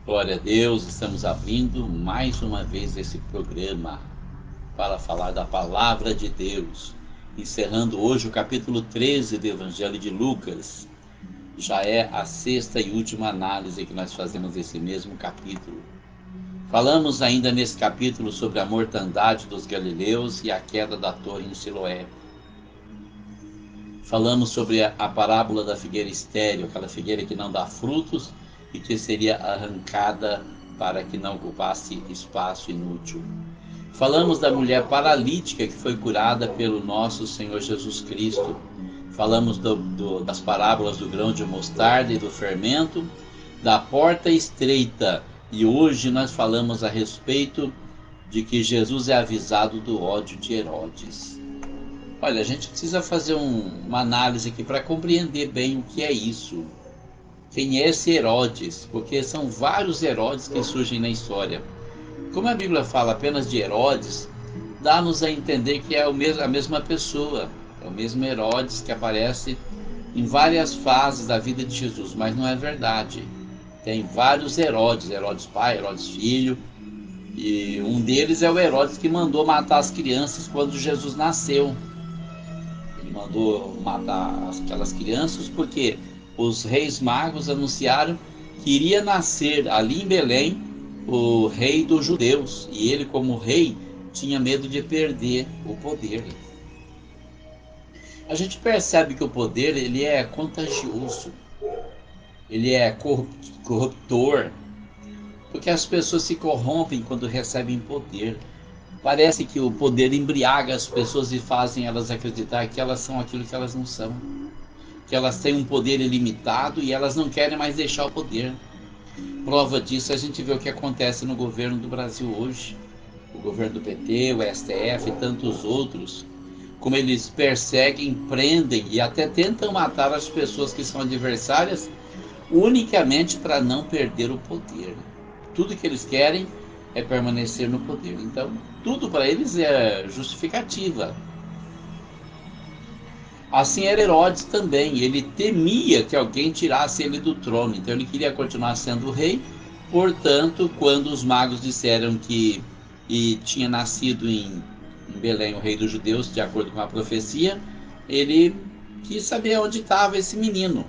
Glória a Deus, estamos abrindo mais uma vez esse programa para falar da Palavra de Deus, encerrando hoje o capítulo 13 do Evangelho de Lucas. Já é a sexta e última análise que nós fazemos desse mesmo capítulo. Falamos ainda nesse capítulo sobre a mortandade dos galileus e a queda da torre em Siloé. Falamos sobre a parábola da figueira estéril, aquela figueira que não dá frutos e que seria arrancada para que não ocupasse espaço inútil. Falamos da mulher paralítica que foi curada pelo nosso Senhor Jesus Cristo. Falamos das parábolas do grão de mostarda e do fermento, da porta estreita, e hoje nós falamos a respeito de que Jesus é avisado do ódio de Herodes. Olha, a gente precisa fazer uma análise aqui para compreender bem o que é isso. Quem é esse Herodes? Porque são vários Herodes que surgem na história. Como a Bíblia fala apenas de Herodes, dá-nos a entender que é a mesma pessoa. É o mesmo Herodes que aparece em várias fases da vida de Jesus, mas não é verdade. Tem vários Herodes, Herodes pai, Herodes filho, e um deles é o Herodes que mandou matar as crianças quando Jesus nasceu. Ele mandou matar aquelas crianças porque os reis magos anunciaram que iria nascer ali em Belém o rei dos judeus, e ele, como rei, tinha medo de perder o poder. A gente percebe que o poder ele é contagioso, ele é corruptor, porque as pessoas se corrompem quando recebem poder. Parece que o poder embriaga as pessoas e fazem elas acreditar que elas são aquilo que elas não são, que elas têm um poder ilimitado e elas não querem mais deixar o poder. Prova disso a gente vê o que acontece no governo do Brasil hoje, o governo do PT, o STF e tantos outros, como eles perseguem, prendem e até tentam matar as pessoas que são adversárias unicamente para não perder o poder. Tudo que eles querem é permanecer no poder. Então, tudo para eles é justificativa. Assim era Herodes também. Ele temia que alguém tirasse ele do trono. Então, ele queria continuar sendo rei. Portanto, quando os magos disseram que tinha nascido em Belém o rei dos judeus, de acordo com a profecia, ele quis saber onde estava esse menino.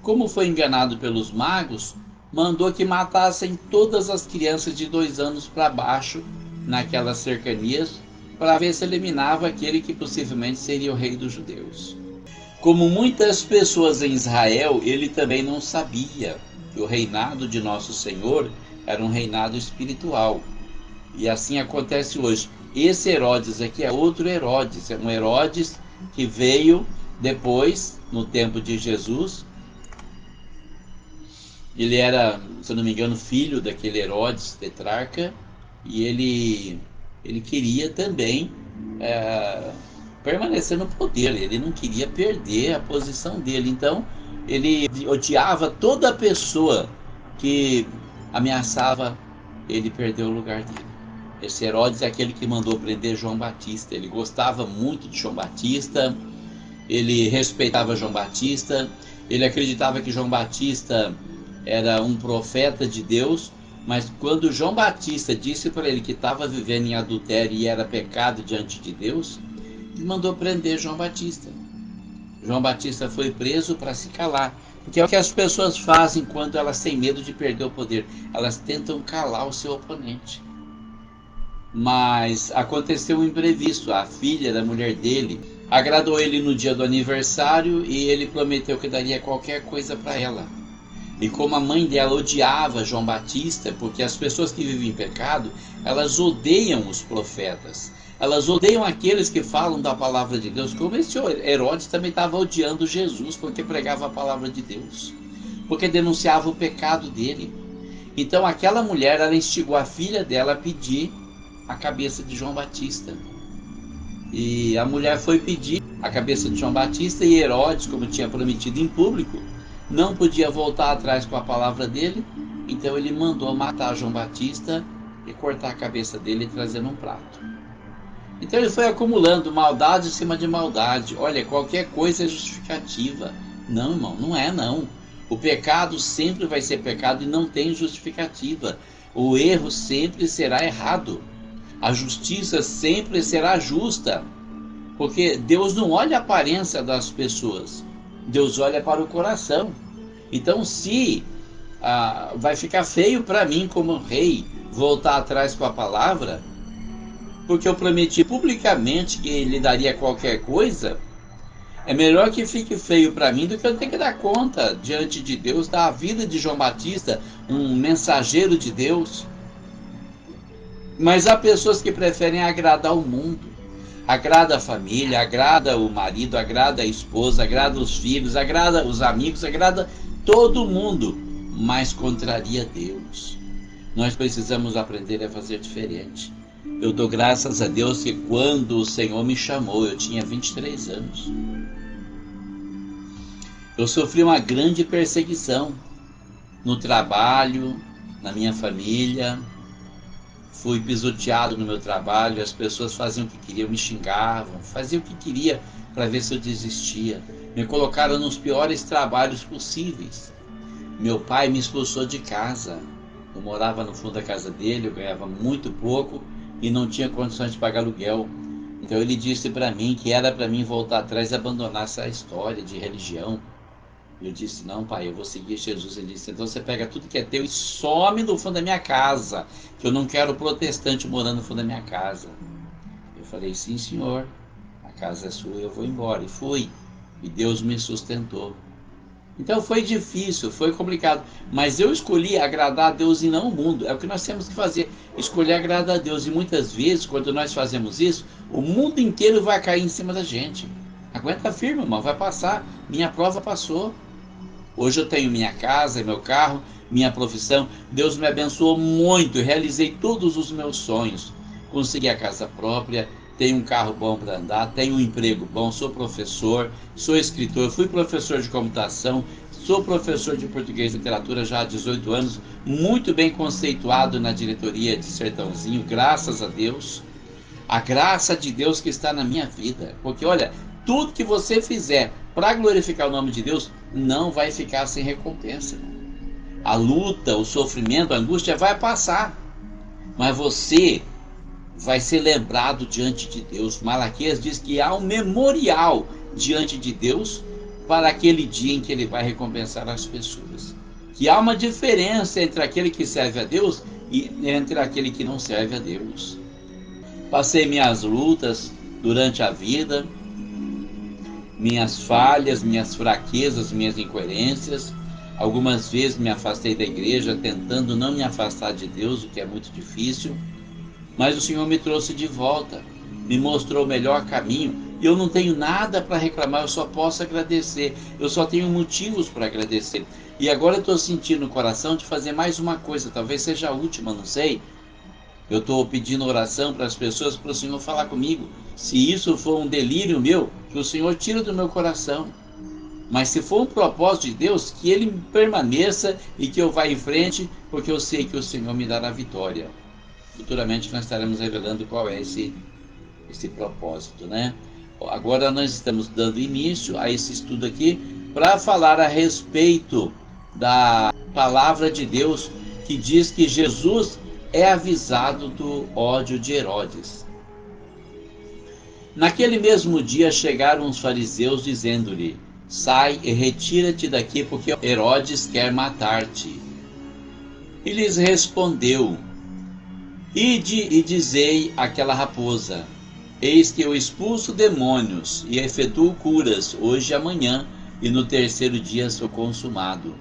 Como foi enganado pelos magos, mandou que matassem todas as crianças de 2 anos para baixo naquelas cercanias, para ver se eliminava aquele que possivelmente seria o rei dos judeus. Como muitas pessoas em Israel, ele também não sabia que o reinado de nosso Senhor era um reinado espiritual. E assim acontece hoje. Esse Herodes aqui é outro Herodes, é um Herodes que veio depois, no tempo de Jesus. Ele era, se eu não me engano, filho daquele Herodes tetrarca, e ele queria também permanecer no poder, ele não queria perder a posição dele. Então ele odiava toda pessoa que ameaçava ele perder o lugar dele. Esse Herodes é aquele que mandou prender João Batista. Ele gostava muito de João Batista, ele respeitava João Batista, ele acreditava que João Batista era um profeta de Deus, mas quando João Batista disse para ele que estava vivendo em adultério e era pecado diante de Deus, ele mandou prender João Batista. João Batista foi preso para se calar, porque é o que as pessoas fazem quando elas têm medo de perder o poder. Elas tentam calar o seu oponente. Mas aconteceu um imprevisto. A filha da mulher dele agradou ele no dia do aniversário e ele prometeu que daria qualquer coisa para ela. E como a mãe dela odiava João Batista, porque as pessoas que vivem em pecado, elas odeiam os profetas, elas odeiam aqueles que falam da palavra de Deus, como esse Herodes também estava odiando Jesus, porque pregava a palavra de Deus, porque denunciava o pecado dele. Então aquela mulher, ela instigou a filha dela a pedir a cabeça de João Batista. E a mulher foi pedir a cabeça de João Batista, e Herodes, como tinha prometido em público, não podia voltar atrás com a palavra dele, então ele mandou matar João Batista e cortar a cabeça dele e trazer num prato. Então ele foi acumulando maldade em cima de maldade. Olha, qualquer coisa é justificativa. Não, irmão, não é não. O pecado sempre vai ser pecado e não tem justificativa. O erro sempre será errado. A justiça sempre será justa. Porque Deus não olha a aparência das pessoas. Deus olha para o coração. Então, se vai ficar feio para mim como rei voltar atrás com a palavra, porque eu prometi publicamente que lhe daria qualquer coisa, é melhor que fique feio para mim do que eu ter que dar conta diante de Deus da vida de João Batista, um mensageiro de Deus. Mas há pessoas que preferem agradar o mundo, agrada a família, agrada o marido, agrada a esposa, agrada os filhos, agrada os amigos, agrada todo mundo, mas contraria Deus. Nós precisamos aprender a fazer diferente. Eu dou graças a Deus que quando o Senhor me chamou, eu tinha 23 anos. Eu sofri uma grande perseguição no trabalho, na minha família. Fui pisoteado no meu trabalho, as pessoas faziam o que queriam, me xingavam, faziam o que queria para ver se eu desistia. Me colocaram nos piores trabalhos possíveis. Meu pai me expulsou de casa. Eu morava no fundo da casa dele, eu ganhava muito pouco e não tinha condições de pagar aluguel. Então ele disse para mim que era para mim voltar atrás e abandonar essa história de religião. Eu disse, não pai, eu vou seguir Jesus. Ele disse, então você pega tudo que é teu e some no fundo da minha casa, que eu não quero protestante morando no fundo da minha casa. Eu falei, sim senhor, a casa é sua, eu vou embora. E fui, e Deus me sustentou. Então foi difícil, foi complicado, mas eu escolhi agradar a Deus e não o mundo. É o que nós temos que fazer, escolher agradar a Deus. E muitas vezes, quando nós fazemos isso, o mundo inteiro vai cair em cima da gente. Aguenta firme, irmão, vai passar. Minha prova passou. Hoje eu tenho minha casa, meu carro, minha profissão. Deus me abençoou muito, realizei todos os meus sonhos. Consegui a casa própria, tenho um carro bom para andar, tenho um emprego bom, sou professor, sou escritor, fui professor de computação, sou professor de português e literatura já há 18 anos, muito bem conceituado na diretoria de Sertãozinho, graças a Deus. A graça de Deus que está na minha vida. Porque olha, tudo que você fizer para glorificar o nome de Deus não vai ficar sem recompensa. A luta, o sofrimento, a angústia vai passar, mas você vai ser lembrado diante de Deus. Malaquias diz que há um memorial diante de Deus para aquele dia em que ele vai recompensar as pessoas. Que há uma diferença entre aquele que serve a Deus e entre aquele que não serve a Deus. Passei minhas lutas durante a vida, minhas falhas, minhas fraquezas, minhas incoerências. Algumas vezes me afastei da igreja, tentando não me afastar de Deus, o que é muito difícil. Mas o Senhor me trouxe de volta, me mostrou o melhor caminho. E eu não tenho nada para reclamar, eu só posso agradecer. Eu só tenho motivos para agradecer. E agora eu estou sentindo no coração de fazer mais uma coisa, talvez seja a última, não sei. Eu estou pedindo oração para as pessoas, para o Senhor falar comigo. Se isso for um delírio meu, que o Senhor tira do meu coração. Mas se for um propósito de Deus, que ele permaneça e que eu vá em frente, porque eu sei que o Senhor me dará vitória. Futuramente nós estaremos revelando qual é esse propósito, né? Agora nós estamos dando início a esse estudo aqui para falar a respeito da palavra de Deus que diz que Jesus é avisado do ódio de Herodes. Naquele mesmo dia chegaram os fariseus dizendo-lhe: sai e retira-te daqui, porque Herodes quer matar-te. E lhes respondeu: ide e dizei àquela raposa: eis que eu expulso demônios e efetuo curas hoje e amanhã, e no terceiro dia sou consumado.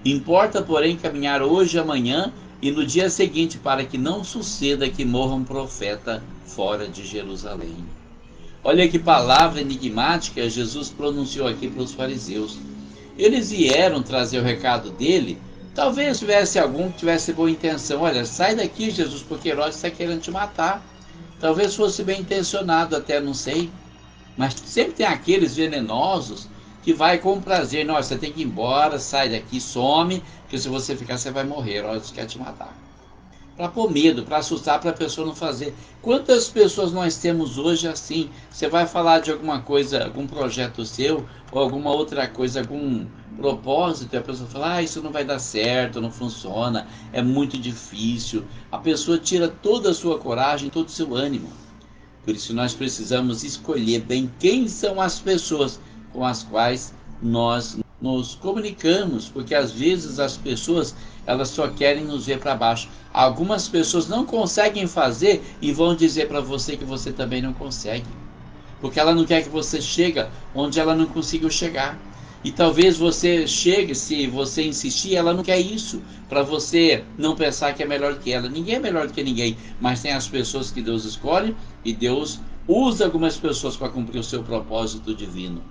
Importa, porém, caminhar hoje e amanhã e no dia seguinte, para que não suceda que morra um profeta fora de Jerusalém. Olha que palavra enigmática Jesus pronunciou aqui para os fariseus. Eles vieram trazer o recado dele. Talvez tivesse algum que tivesse boa intenção. Olha, sai daqui, Jesus, porque Herodes está querendo te matar. Talvez fosse bem intencionado, até não sei. Mas sempre tem aqueles venenosos que vai com prazer. Não, você tem que ir embora, sai daqui, some, porque se você ficar você vai morrer. Herodes quer te matar. para pôr medo, para assustar, para a pessoa não fazer. Quantas pessoas nós temos hoje assim? Você vai falar de alguma coisa, algum projeto seu, ou alguma outra coisa, algum propósito, e a pessoa fala, isso não vai dar certo, não funciona, é muito difícil. A pessoa tira toda a sua coragem, todo o seu ânimo. Por isso nós precisamos escolher bem quem são as pessoas com as quais nós nos comunicamos, porque às vezes as pessoas, elas só querem nos ver para baixo. Algumas pessoas não conseguem fazer e vão dizer para você que você também não consegue, porque ela não quer que você chegue onde ela não conseguiu chegar. E talvez você chegue, se você insistir, ela não quer isso, para você não pensar que é melhor que ela. Ninguém é melhor do que ninguém, mas tem as pessoas que Deus escolhe e Deus usa algumas pessoas para cumprir o seu propósito divino.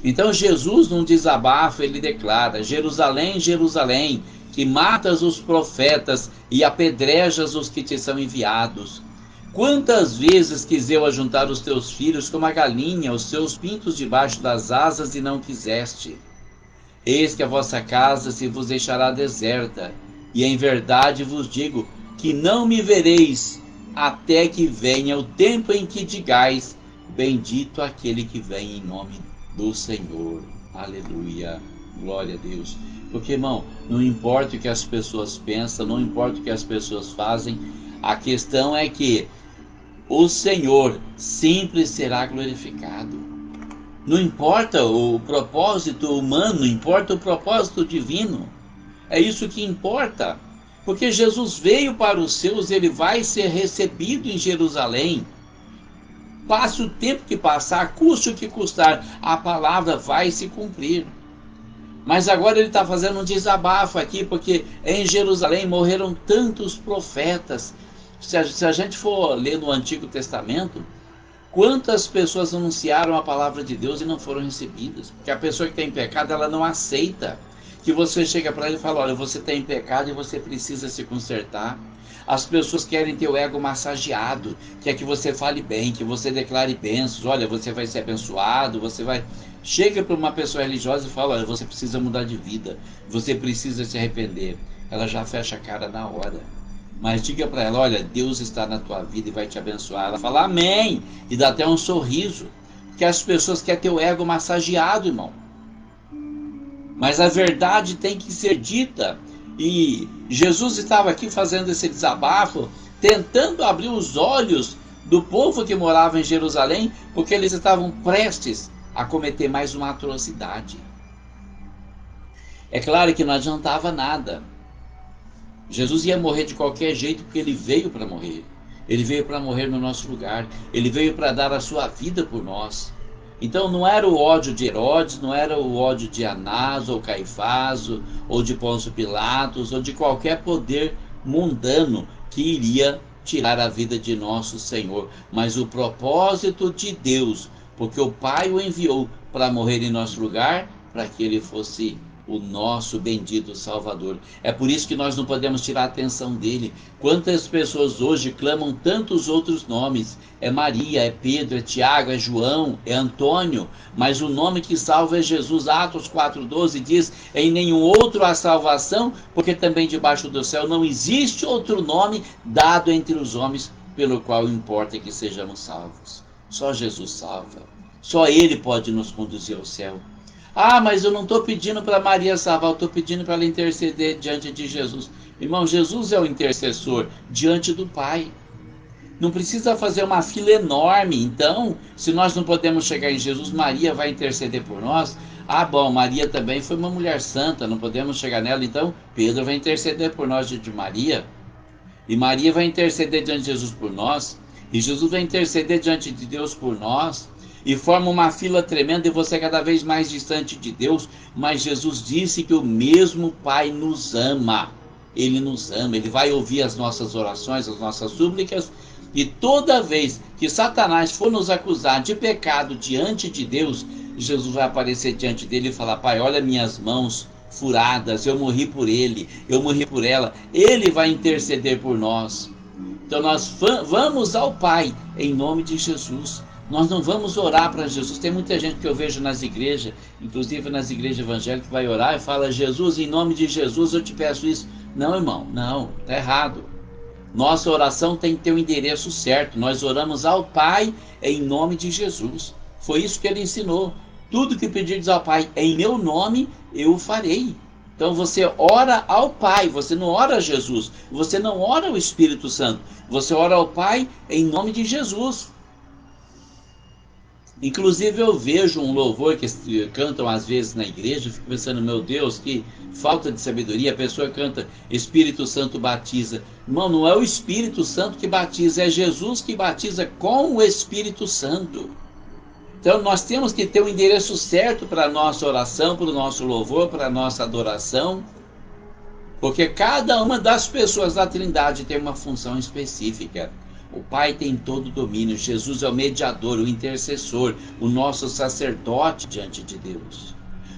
Então Jesus, num desabafo, ele declara: Jerusalém, Jerusalém, que matas os profetas e apedrejas os que te são enviados. Quantas vezes quis eu ajuntar os teus filhos como a galinha, os seus pintos debaixo das asas, e não quiseste? Eis que a vossa casa se vos deixará deserta, e em verdade vos digo que não me vereis, até que venha o tempo em que digais: bendito aquele que vem em nome do Senhor. Aleluia, glória a Deus. Porque, irmão, não importa o que as pessoas pensam, não importa o que as pessoas fazem, a questão é que o Senhor sempre será glorificado. Não importa o propósito humano, importa o propósito divino. É isso que importa. Porque Jesus veio para os seus, ele vai ser recebido em Jerusalém. Passe o tempo que passar, custe o que custar, a palavra vai se cumprir. Mas agora ele está fazendo um desabafo aqui, porque em Jerusalém morreram tantos profetas. Se a gente for ler no Antigo Testamento, quantas pessoas anunciaram a palavra de Deus e não foram recebidas? Porque a pessoa que tem pecado, ela não aceita que você chega para ele e fala: olha, você tem pecado e você precisa se consertar. As pessoas querem ter o ego massageado, quer que você fale bem, que você declare bênçãos. Olha, você vai ser abençoado, você vai... Chega para uma pessoa religiosa e fala: olha, você precisa mudar de vida, você precisa se arrepender. Ela já fecha a cara na hora. Mas diga para ela: olha, Deus está na tua vida e vai te abençoar. Ela fala amém, e dá até um sorriso. Porque as pessoas querem ter o ego massageado, irmão. Mas a verdade tem que ser dita. E Jesus estava aqui fazendo esse desabafo, tentando abrir os olhos do povo que morava em Jerusalém, porque eles estavam prestes a cometer mais uma atrocidade. É claro que não adiantava nada. Jesus ia morrer de qualquer jeito, porque ele veio para morrer. Ele veio para morrer no nosso lugar. Ele veio para dar a sua vida por nós. Então não era o ódio de Herodes, não era o ódio de Anás ou Caifás, ou de Pôncio Pilatos, ou de qualquer poder mundano que iria tirar a vida de nosso Senhor. Mas o propósito de Deus, porque o Pai o enviou para morrer em nosso lugar, para que ele fosse o nosso bendito Salvador. É por isso que nós não podemos tirar a atenção dele. Quantas pessoas hoje clamam tantos outros nomes? É Maria, é Pedro, é Tiago, é João, é Antônio, mas o nome que salva é Jesus. Atos 4,12 diz: em nenhum outro há salvação, porque também debaixo do céu não existe outro nome dado entre os homens pelo qual importa que sejamos salvos. Só Jesus salva. Só ele pode nos conduzir ao céu. Ah, mas eu não estou pedindo para Maria salvar, eu estou pedindo para ela interceder diante de Jesus. Irmão, Jesus é o intercessor diante do Pai. Não precisa fazer uma fila enorme. Então, se nós não podemos chegar em Jesus, Maria vai interceder por nós. Ah, bom, Maria também foi uma mulher santa, não podemos chegar nela. Então, Pedro vai interceder por nós diante de Maria. E Maria vai interceder diante de Jesus por nós. E Jesus vai interceder diante de Deus por nós. E forma uma fila tremenda e você é cada vez mais distante de Deus. Mas Jesus disse que o mesmo Pai nos ama. Ele nos ama, Ele vai ouvir as nossas orações, as nossas súplicas. E toda vez que Satanás for nos acusar de pecado diante de Deus, Jesus vai aparecer diante dele e falar: Pai, olha minhas mãos furadas, eu morri por ele, eu morri por ela. Ele vai interceder por nós. Então nós vamos ao Pai em nome de Jesus. Nós não vamos orar para Jesus. Tem muita gente que eu vejo nas igrejas, inclusive nas igrejas evangélicas, que vai orar e fala: Jesus, em nome de Jesus eu te peço isso. Não, irmão, não, está errado. Nossa oração tem que ter o endereço certo. Nós oramos ao Pai em nome de Jesus. Foi isso que ele ensinou. Tudo que pedirdes ao Pai em meu nome, eu o farei. Então você ora ao Pai, você não ora a Jesus, você não ora ao Espírito Santo, você ora ao Pai em nome de Jesus. Inclusive eu vejo um louvor que cantam às vezes na igreja, eu fico pensando, meu Deus, que falta de sabedoria. A pessoa canta Espírito Santo batiza. Irmão, não é o Espírito Santo que batiza, é Jesus que batiza com o Espírito Santo. Então nós temos que ter o endereço certo para a nossa oração, para o nosso louvor, para a nossa adoração, porque cada uma das pessoas da Trindade tem uma função específica. O Pai tem todo o domínio, Jesus é o mediador, o intercessor, o nosso sacerdote diante de Deus.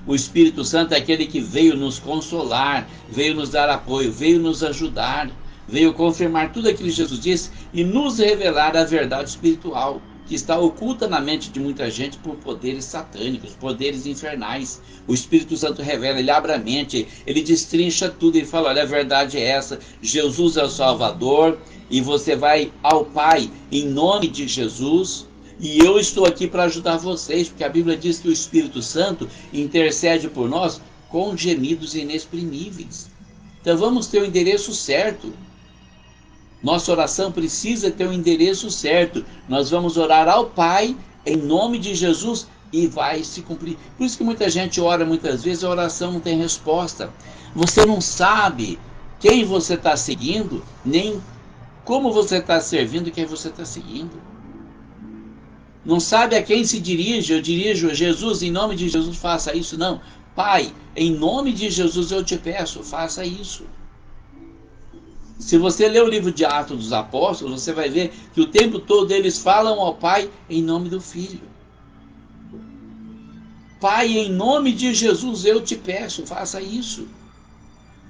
O Espírito Santo é aquele que veio nos consolar, veio nos dar apoio, veio nos ajudar, veio confirmar tudo aquilo que Jesus disse e nos revelar a verdade espiritual, que está oculta na mente de muita gente por poderes satânicos, poderes infernais. O Espírito Santo revela, ele abre a mente, ele destrincha tudo e fala, olha, a verdade é essa, Jesus é o Salvador, e você vai ao Pai em nome de Jesus, e eu estou aqui para ajudar vocês, porque a Bíblia diz que o Espírito Santo intercede por nós com gemidos inexprimíveis. Então vamos ter o endereço certo. Nossa oração precisa ter o endereço certo. Nós vamos orar ao Pai em nome de Jesus e vai se cumprir. Por isso que muita gente ora muitas vezes, a oração não tem resposta. Você não sabe quem você está seguindo, nem como você está servindo quem você está seguindo. Não sabe a quem se dirige. Eu dirijo a Jesus, em nome de Jesus, faça isso. Não. Pai, em nome de Jesus eu te peço, faça isso. Se você ler o livro de Atos dos Apóstolos, você vai ver que o tempo todo eles falam ao Pai em nome do Filho. Pai, em nome de Jesus eu te peço, faça isso.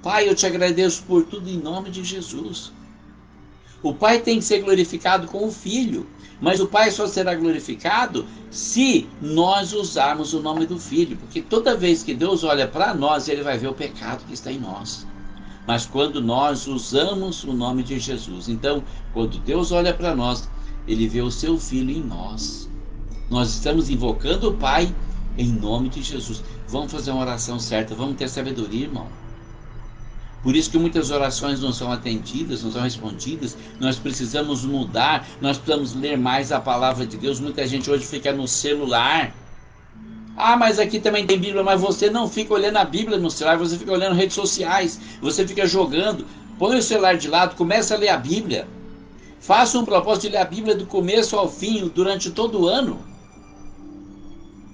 Pai, eu te agradeço por tudo em nome de Jesus. O Pai tem que ser glorificado com o Filho, mas o Pai só será glorificado se nós usarmos o nome do Filho, porque toda vez que Deus olha para nós, ele vai ver o pecado que está em nós. Mas quando nós usamos o nome de Jesus, então, quando Deus olha para nós, ele vê o seu Filho em nós. Nós estamos invocando o Pai em nome de Jesus. Vamos fazer uma oração certa, vamos ter sabedoria, irmão. Por isso que muitas orações não são atendidas, não são respondidas. Nós precisamos mudar, nós precisamos ler mais a palavra de Deus. Muita gente hoje fica no celular. Ah, mas aqui também tem Bíblia, mas você não fica olhando a Bíblia no celular, você fica olhando redes sociais, você fica jogando. Põe o celular de lado, começa a ler a Bíblia. Faça um propósito de ler a Bíblia do começo ao fim, durante todo o ano.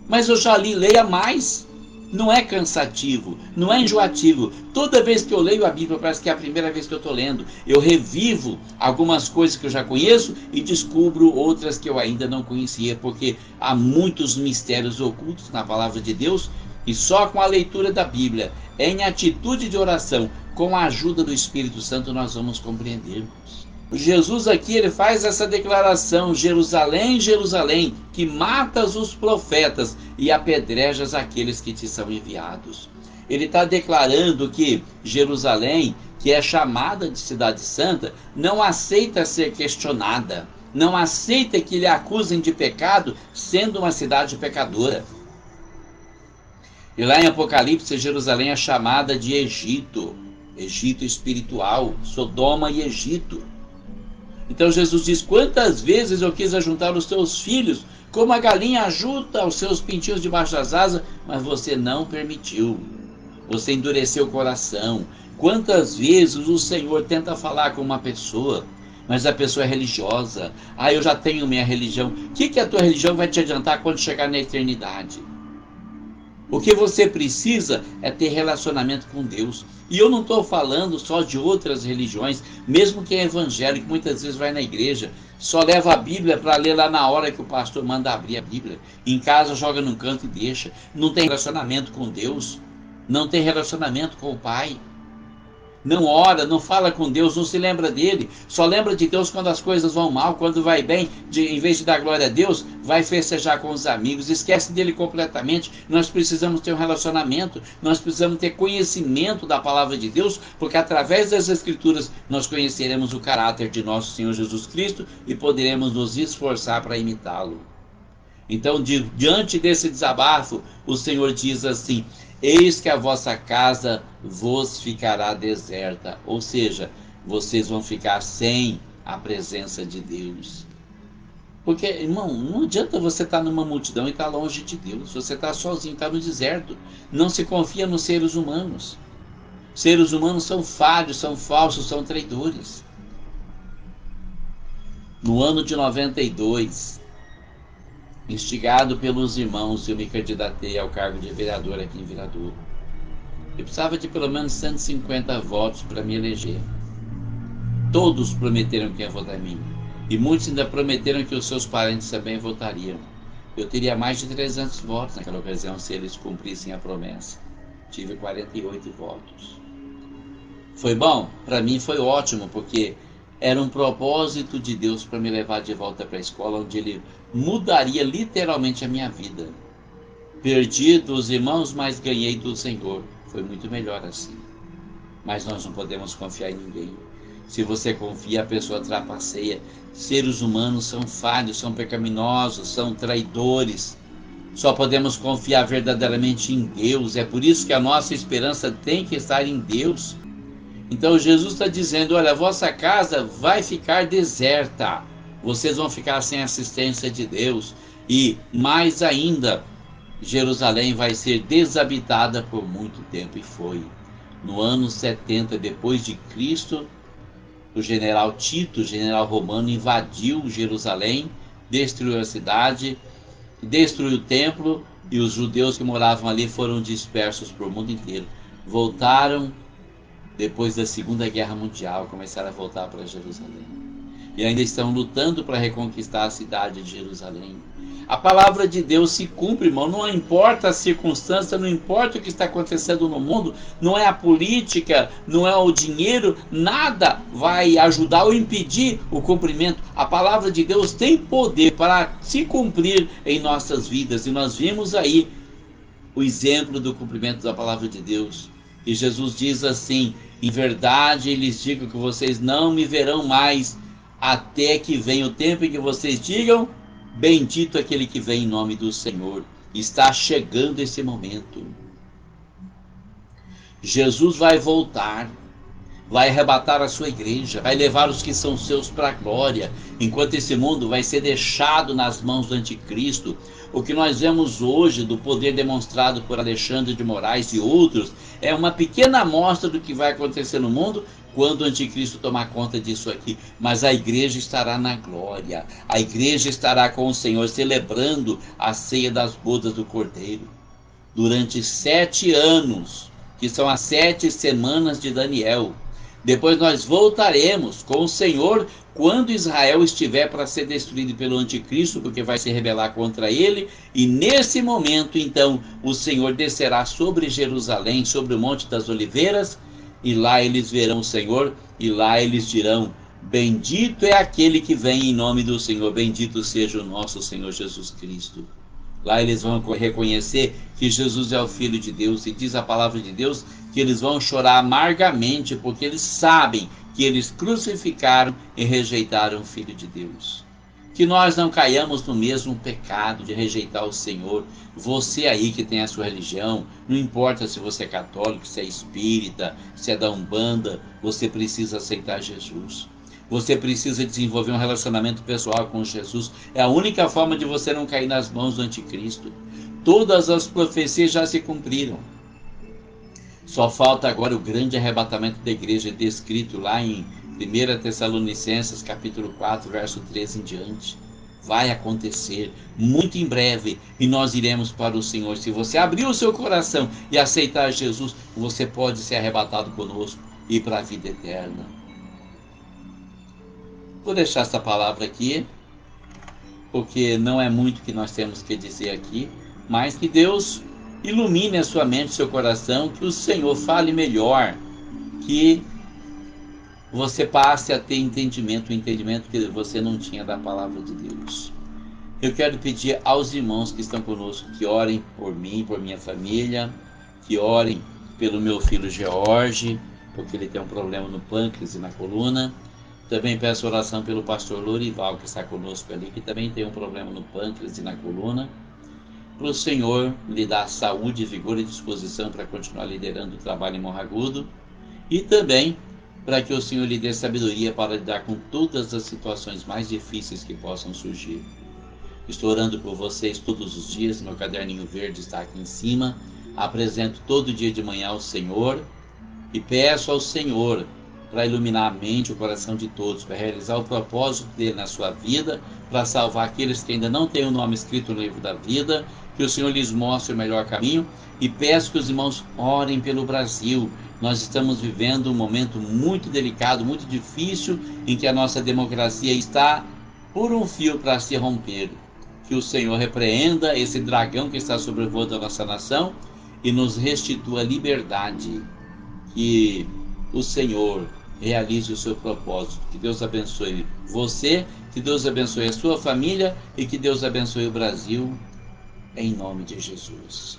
Mas eu já li, leia mais. Não é cansativo, não é enjoativo. Toda vez que eu leio a Bíblia, parece que é a primeira vez que eu estou lendo. Eu revivo algumas coisas que eu já conheço e descubro outras que eu ainda não conhecia, porque há muitos mistérios ocultos na palavra de Deus e só com a leitura da Bíblia, em atitude de oração, com a ajuda do Espírito Santo, nós vamos compreendermos. Jesus aqui ele faz essa declaração: Jerusalém, Jerusalém, que matas os profetas e apedrejas aqueles que te são enviados. Ele está declarando que Jerusalém, que é chamada de cidade santa, não aceita ser questionada, não aceita que lhe acusem de pecado, sendo uma cidade pecadora. E lá em Apocalipse, Jerusalém é chamada de Egito, Egito espiritual, Sodoma e Egito. Então Jesus diz: quantas vezes eu quis ajuntar os teus filhos, como a galinha ajunta os seus pintinhos debaixo das asas, mas você não permitiu. Você endureceu o coração. Quantas vezes o Senhor tenta falar com uma pessoa, mas a pessoa é religiosa. Ah, eu já tenho minha religião. O que a tua religião vai te adiantar quando chegar na eternidade? O que você precisa é ter relacionamento com Deus. E eu não estou falando só de outras religiões, mesmo quem é evangélico, muitas vezes vai na igreja, só leva a Bíblia para ler lá na hora que o pastor manda abrir a Bíblia. Em casa joga num canto e deixa. Não tem relacionamento com Deus, não tem relacionamento com o Pai. não ora, não fala com Deus, não se lembra dele, só lembra de Deus quando as coisas vão mal, quando vai bem, em vez de dar glória a Deus, vai festejar com os amigos, esquece dele completamente. Nós precisamos ter um relacionamento, nós precisamos ter conhecimento da palavra de Deus, porque através das Escrituras nós conheceremos o caráter de nosso Senhor Jesus Cristo e poderemos nos esforçar para imitá-lo. Então, diante desse desabafo, o Senhor diz assim: eis que a vossa casa vos ficará deserta. Ou seja, vocês vão ficar sem a presença de Deus. Porque, irmão, não adianta você estar numa multidão e estar longe de Deus. Você está sozinho, está no deserto. Não se confia nos seres humanos. Seres humanos são falhos, são falsos, são traidores. No ano de 92... instigado pelos irmãos, eu me candidatei ao cargo de vereador aqui em Viradouro. Eu precisava de pelo menos 150 votos para me eleger. Todos prometeram que iam votar em mim. E muitos ainda prometeram que os seus parentes também votariam. Eu teria mais de 300 votos naquela ocasião se eles cumprissem a promessa. Tive 48 votos. Foi bom? Para mim foi ótimo, porque era um propósito de Deus para me levar de volta para a escola, onde Ele mudaria literalmente a minha vida. Perdi dos irmãos, mas ganhei do Senhor. Foi muito melhor assim. Mas nós não podemos confiar em ninguém. Se você confia, a pessoa trapaceia. Seres humanos são falhos, são pecaminosos, são traidores. Só podemos confiar verdadeiramente em Deus. É por isso que a nossa esperança tem que estar em Deus. Então Jesus está dizendo: olha, a vossa casa vai ficar deserta. Vocês vão ficar sem assistência de Deus. E mais ainda, Jerusalém vai ser desabitada por muito tempo. E foi. No ano 70 depois de Cristo, o general Tito, general romano, invadiu Jerusalém, destruiu a cidade, destruiu o templo, e os judeus que moravam ali foram dispersos por o mundo inteiro. Voltaram depois da Segunda Guerra Mundial, começaram a voltar para Jerusalém. E ainda estão lutando para reconquistar a cidade de Jerusalém. A palavra de Deus se cumpre, irmão. Não importa a circunstância, não importa o que está acontecendo no mundo, não é a política, não é o dinheiro, nada vai ajudar ou impedir o cumprimento. A palavra de Deus tem poder para se cumprir em nossas vidas. E nós vimos aí o exemplo do cumprimento da palavra de Deus. E Jesus diz assim: em verdade lhes digo que vocês não me verão mais, até que venha o tempo em que vocês digam: bendito aquele que vem em nome do Senhor. Está chegando esse momento. Jesus vai voltar, vai arrebatar a sua igreja, vai levar os que são seus para a glória, enquanto esse mundo vai ser deixado nas mãos do anticristo. O que nós vemos hoje do poder demonstrado por Alexandre de Moraes e outros é uma pequena amostra do que vai acontecer no mundo quando o anticristo tomar conta disso aqui. Mas a igreja estará na glória, a igreja estará com o Senhor celebrando a ceia das bodas do Cordeiro durante 7 anos, que são as 7 semanas de Daniel. Depois nós voltaremos com o Senhor quando Israel estiver para ser destruído pelo anticristo, porque vai se rebelar contra ele. E nesse momento, então, o Senhor descerá sobre Jerusalém, sobre o Monte das Oliveiras, e lá eles verão o Senhor, e lá eles dirão: bendito é aquele que vem em nome do Senhor, bendito seja o nosso Senhor Jesus Cristo. Lá eles vão reconhecer que Jesus é o Filho de Deus, e diz a palavra de Deus que eles vão chorar amargamente, porque eles sabem que eles crucificaram e rejeitaram o Filho de Deus. Que nós não caiamos no mesmo pecado de rejeitar o Senhor. Você aí que tem a sua religião, não importa se você é católico, se é espírita, se é da Umbanda, você precisa aceitar Jesus. Você precisa desenvolver um relacionamento pessoal com Jesus. É a única forma de você não cair nas mãos do anticristo. Todas as profecias já se cumpriram. Só falta agora o grande arrebatamento da igreja, descrito lá em 1 Tessalonicenses capítulo 4, verso 13 em diante. Vai acontecer muito em breve e nós iremos para o Senhor. Se você abrir o seu coração e aceitar Jesus, você pode ser arrebatado conosco e ir para a vida eterna. Vou deixar essa palavra aqui, porque não é muito que nós temos que dizer aqui, mas que Deus ilumine a sua mente, seu coração, que o Senhor fale melhor, que você passe a ter entendimento, o entendimento que você não tinha da palavra de Deus. Eu quero pedir aos irmãos que estão conosco que orem por mim, por minha família, que orem pelo meu filho George, porque ele tem um problema no pâncreas e na coluna. Também peço oração pelo pastor Lorival, que está conosco ali, que também tem um problema no pâncreas e na coluna. Para o Senhor lhe dar saúde, vigor e disposição para continuar liderando o trabalho em Morragudo. E também para que o Senhor lhe dê sabedoria para lidar com todas as situações mais difíceis que possam surgir. Estou orando por vocês todos os dias, meu caderninho verde está aqui em cima. Apresento todo dia de manhã ao Senhor e peço ao Senhor para iluminar a mente e o coração de todos, para realizar o propósito dele na sua vida, para salvar aqueles que ainda não têm o nome escrito no livro da vida, que o Senhor lhes mostre o melhor caminho, e peço que os irmãos orem pelo Brasil. Nós estamos vivendo um momento muito delicado, muito difícil, em que a nossa democracia está por um fio para se romper. Que o Senhor repreenda esse dragão que está sobrevoando a nossa nação e nos restitua a liberdade. Que o Senhor realize o seu propósito. Que Deus abençoe você, que Deus abençoe a sua família e que Deus abençoe o Brasil, em nome de Jesus.